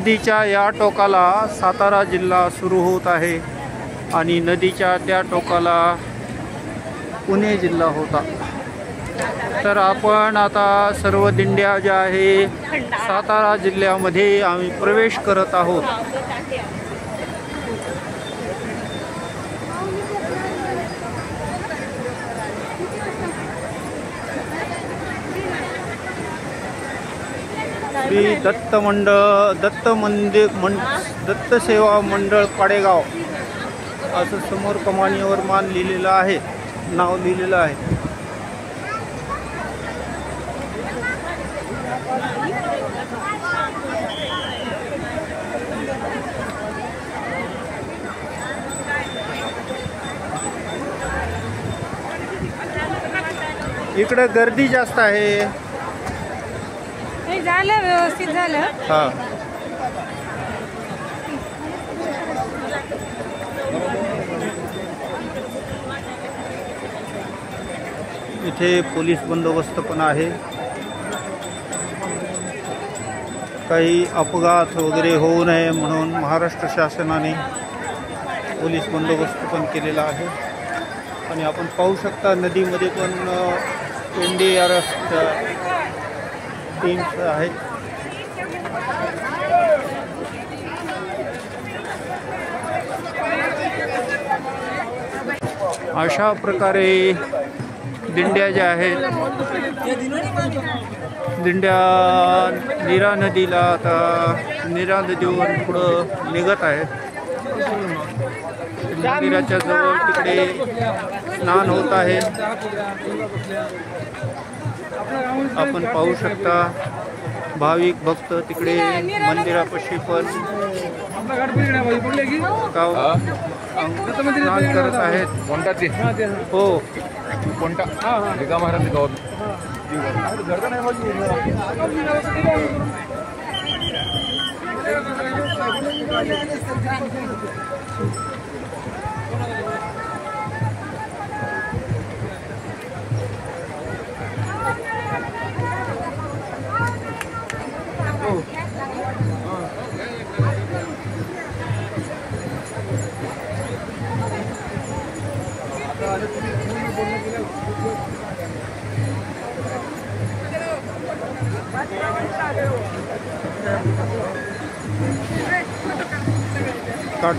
नदीच्या या टोकाला सातारा जिल्हा सुरू होत आहे आणि नदीच्या त्या टोकाला पुणे जिल्हा होता। तर आपण आता सर्व दिंड्या ज्या आहे सातारा जिल्ह्यामध्ये आम्ही प्रवेश करत आहोत। श्री दत्त मंडळ दत्त सेवा मंडळ पाडेगाव असं समोर कमानीवर मान लिहिलेलं आहे, नाव लिहिलेलं आहे। इकडे गर्दी जास्त आहे। झालं व्यवस्थित झालं। हां, इथे पोलीस बंदोबस्त पण आहे। काही अपघात वगैरे होऊ नये म्हणून महाराष्ट्र शासनाने पोलीस बंदोबस्त पण केलेला आहे। आणि आपण पाहू शकता नदीमध्ये पण NDRF टीम्स आहेत। अशा प्रकारे दिंड्या ज्या आहेत, दिंड्या नीरा नदीला आता नीरा नदीवर पुढं निघत आहेत। मंदिराच्या जवळ तिकडे स्नान होत आहे, आपण पाहू शकता। भाविक भक्त तिकडे मंदिरापाशी पण स्नान करत आहेत। हो, कोणता महाराज गावात काट